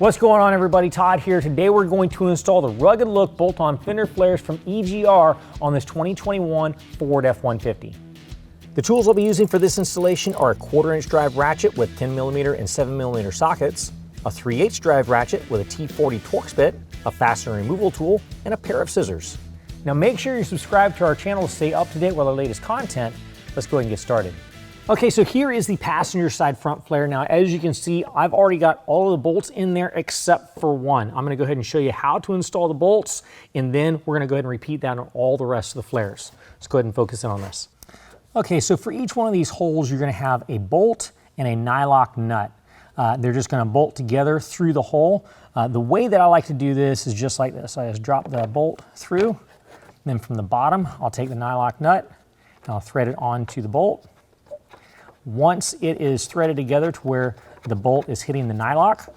What's going on, everybody? Todd here. Today we're going to install the rugged look bolt-on fender flares from EGR on this 2021 Ford F-150. The tools I'll be using for this installation are a 1/4-inch drive ratchet with 10mm and 7mm sockets, a 3/8 drive ratchet with a T40 Torx bit, a fastener removal tool, and a pair of scissors. Now make sure you subscribe to our channel to stay up to date with our latest content. Let's go ahead and get started. Okay, so here is the passenger side front flare. Now, as you can see, I've already got all of the bolts in there except for one. I'm gonna go ahead and show you how to install the bolts, and then we're gonna go ahead and repeat that on all the rest of the flares. Let's go ahead and focus in on this. Okay, so for each one of these holes, you're gonna have a bolt and a nylock nut. They're just gonna bolt together through the hole. The way that I like to do this is just like this. I just drop the bolt through, then from the bottom, I'll take the nylock nut, and I'll thread it onto the bolt. Once it is threaded together to where the bolt is hitting the nylock,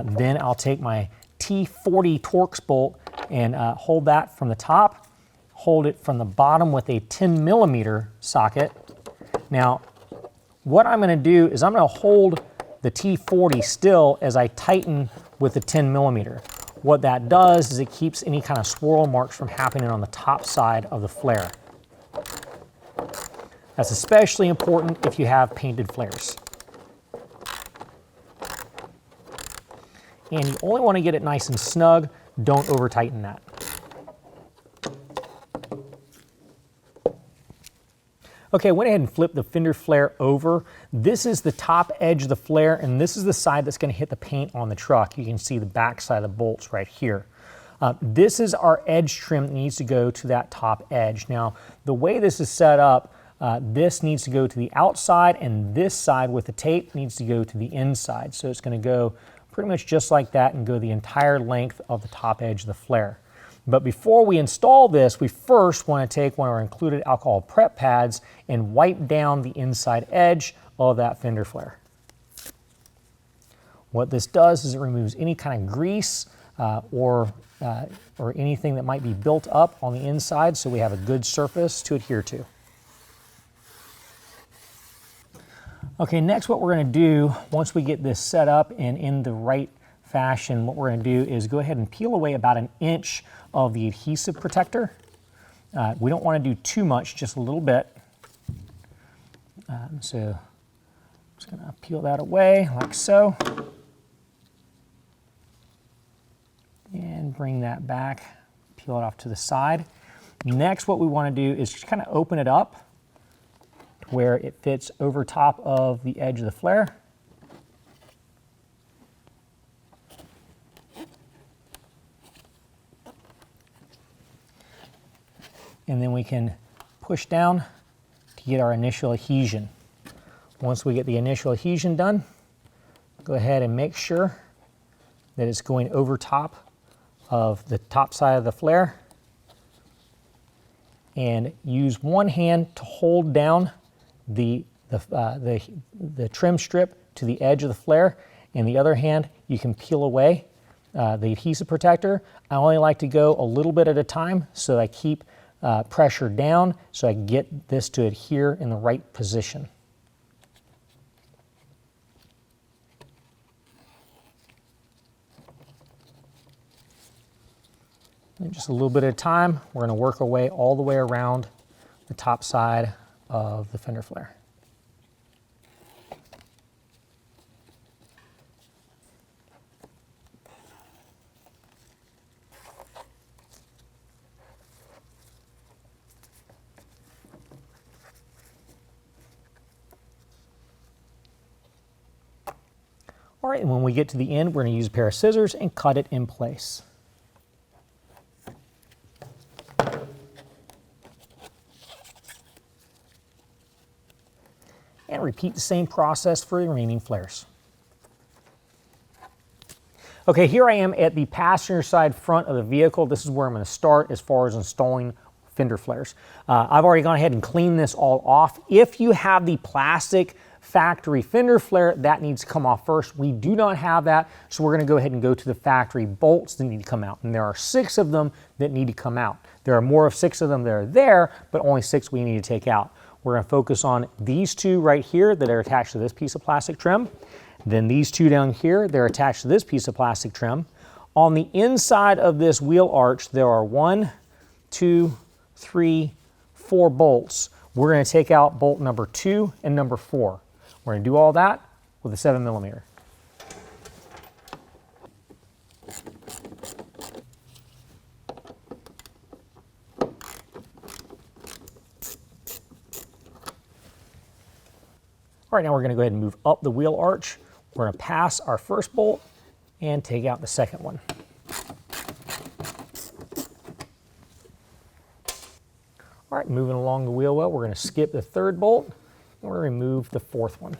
then I'll take my T40 Torx bolt and hold that from the top, hold it from the bottom with a 10mm socket. Now, what I'm gonna do is I'm gonna hold the T40 still as I tighten with the 10mm. What that does is it keeps any kind of swirl marks from happening on the top side of the flare. That's especially important if you have painted flares. And you only want to get it nice and snug. Don't over tighten that. Okay, I went ahead and flipped the fender flare over. This is the top edge of the flare, and this is the side that's going to hit the paint on the truck. You can see the back side of the bolts right here. This is our edge trim that needs to go to that top edge. Now, the way this is set up, this needs to go to the outside, and this side with the tape needs to go to the inside. So it's going to go pretty much just like that and go the entire length of the top edge of the flare. But before we install this, we first want to take one of our included alcohol prep pads and wipe down the inside edge of that fender flare. What this does is it removes any kind of grease or anything that might be built up on the inside, so we have a good surface to adhere to. Okay, next what we're going to do, once we get this set up and in the right fashion, what we're going to do is go ahead and peel away about 1 inch of the adhesive protector. We don't want to do too much, just a little bit. So I'm just going to peel that away like so. And bring that back, peel it off to the side. Next, what we want to do is just kind of open it up where it fits over top of the edge of the flare. And then we can push down to get our initial adhesion. Once we get the initial adhesion done, go ahead and make sure that it's going over top of the top side of the flare, and use one hand to hold down the trim strip to the edge of the flare, and the other hand you can peel away the adhesive protector. I only like to go a little bit at a time so I keep pressure down so I can get this to adhere in the right position. And just a little bit at a time, we're going to work our way all the way around the top side of the fender flare. All right, and when we get to the end, we're going to use a pair of scissors and cut it in place. And repeat the same process for the remaining flares. Okay, here I am at the passenger side front of the vehicle. This is where I'm going to start as far as installing fender flares. I've already gone ahead and cleaned this all off. If you have the plastic factory fender flare, that needs to come off first. We do not have that, so we're going to go ahead and go to the factory bolts that need to come out. And there are 6 of them that need to come out. There are more of 6 of them that are there, but only 6 we need to take out. we're going to focus on these two right here that are attached to this piece of plastic trim. Then these two down here, they're attached to this piece of plastic trim. On the inside of this wheel arch, there are 1, 2, 3, 4 bolts. We're going to take out bolt number 2 and number 4. We're going to do all that with a 7mm. All right, now we're going to go ahead and move up the wheel arch. We're going to pass our first bolt and take out the second one. All right, moving along the wheel well, we're going to skip the third bolt and we're going to remove the fourth one.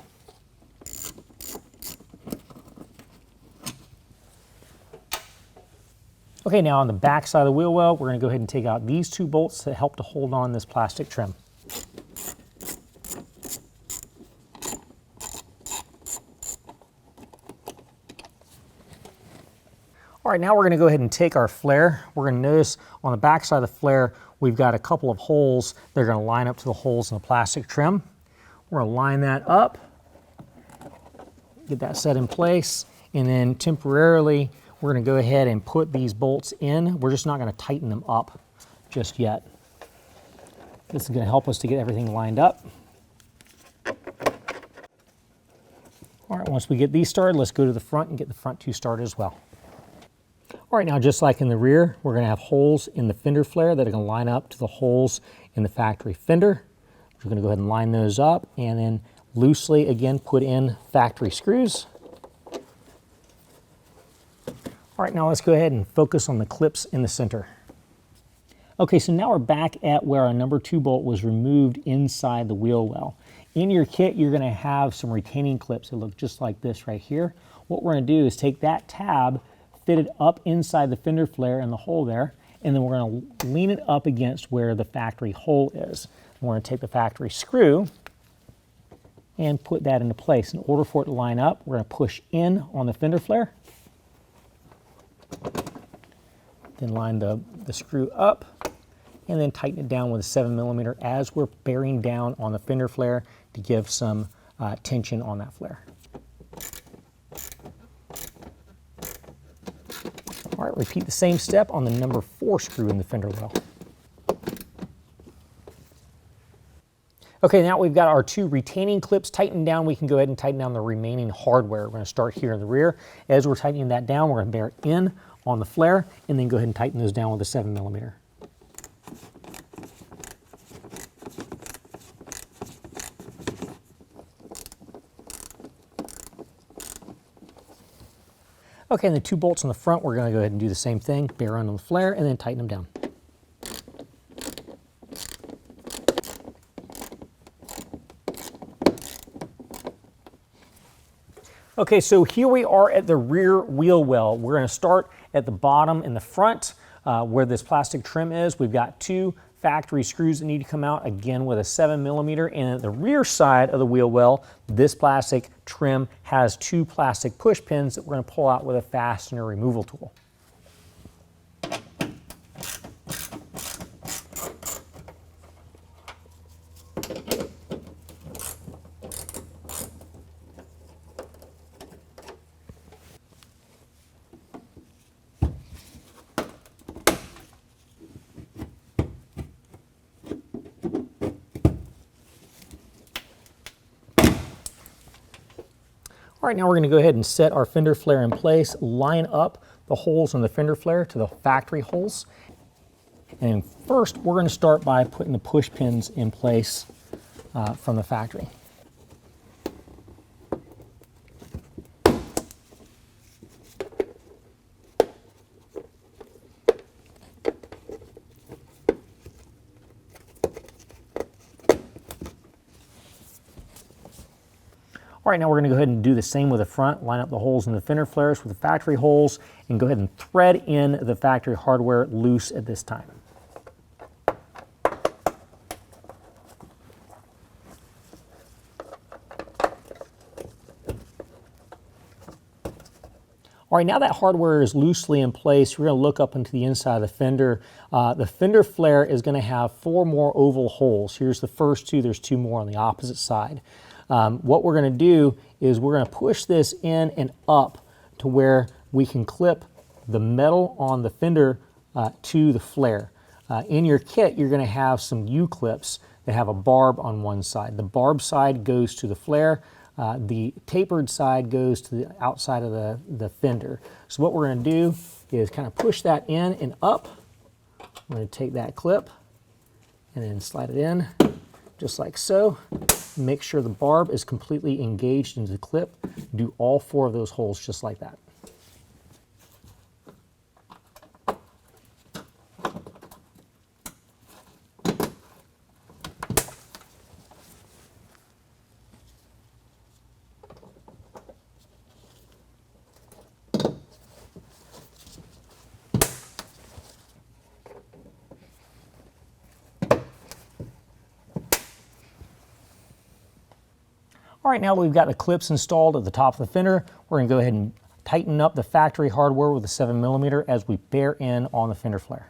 Okay, now on the back side of the wheel well, we're going to go ahead and take out these 2 bolts that help to hold on this plastic trim. All right, now we're going to go ahead and take our flare. We're going to notice on the back side of the flare, we've got a couple of holes. They're going to line up to the holes in the plastic trim. We're going to line that up, get that set in place, and then temporarily, we're going to go ahead and put these bolts in. We're just not going to tighten them up just yet. This is going to help us to get everything lined up. All right, once we get these started, let's go to the front and get the front 2 started as well. All right, now just like in the rear, we're going to have holes in the fender flare that are going to line up to the holes in the factory fender. We're going to go ahead and line those up and then loosely again put in factory screws. All right, now let's go ahead and focus on the clips in the center. Okay, so now we're back at where our number 2 bolt was removed inside the wheel well. In your kit, you're going to have some retaining clips that look just like this right here. What we're going to do is take that tab, fit it up inside the fender flare in the hole there, and then we're going to lean it up against where the factory hole is. And we're going to take the factory screw and put that into place. In order for it to line up, we're going to push in on the fender flare, then line the screw up, and then tighten it down with a 7mm as we're bearing down on the fender flare to give some tension on that flare. All right, repeat the same step on the number 4 screw in the fender well. Okay, now we've got our 2 retaining clips tightened down. We can go ahead and tighten down the remaining hardware. We're going to start here in the rear. As we're tightening that down, we're going to bear in on the flare and then go ahead and tighten those down with a 7mm. Okay, and the 2 bolts on the front, we're going to go ahead and do the same thing, bear on the flare, and then tighten them down. Okay, so here we are at the rear wheel well. We're going to start at the bottom in the front where this plastic trim is. We've got 2 factory screws that need to come out, again with a 7mm, and at the rear side of the wheel well, this plastic trim has 2 plastic push pins that we're going to pull out with a fastener removal tool. All right, now we're going to go ahead and set our fender flare in place, line up the holes on the fender flare to the factory holes. And first, we're going to start by putting the push pins in place from the factory. All right, now we're going to go ahead and do the same with the front, line up the holes in the fender flares with the factory holes, and go ahead and thread in the factory hardware loose at this time. All right, now that hardware is loosely in place, we're going to look up into the inside of the fender. The fender flare is going to have 4 more oval holes. Here's the first 2, there's 2 more on the opposite side. What we're going to do is we're going to push this in and up to where we can clip the metal on the fender to the flare. In your kit, you're going to have some U-clips that have a barb on one side. The barb side goes to the flare. The tapered side goes to the outside of the fender. So what we're going to do is kind of push that in and up. I'm going to take that clip and then slide it in just like so. Make sure the barb is completely engaged into the clip. Do all 4 of those holes just like that. All right, now that we've got the clips installed at the top of the fender, we're going to go ahead and tighten up the factory hardware with a 7mm as we bear in on the fender flare.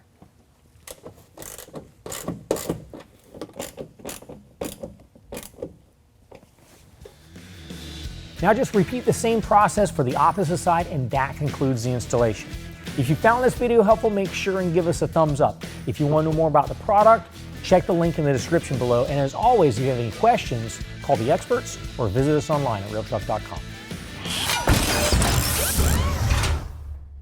Now just repeat the same process for the opposite side, and that concludes the installation. If you found this video helpful, make sure and give us a thumbs up. If you want to know more about the product, check the link in the description below. And as always, if you have any questions, call the experts or visit us online at RealTruck.com.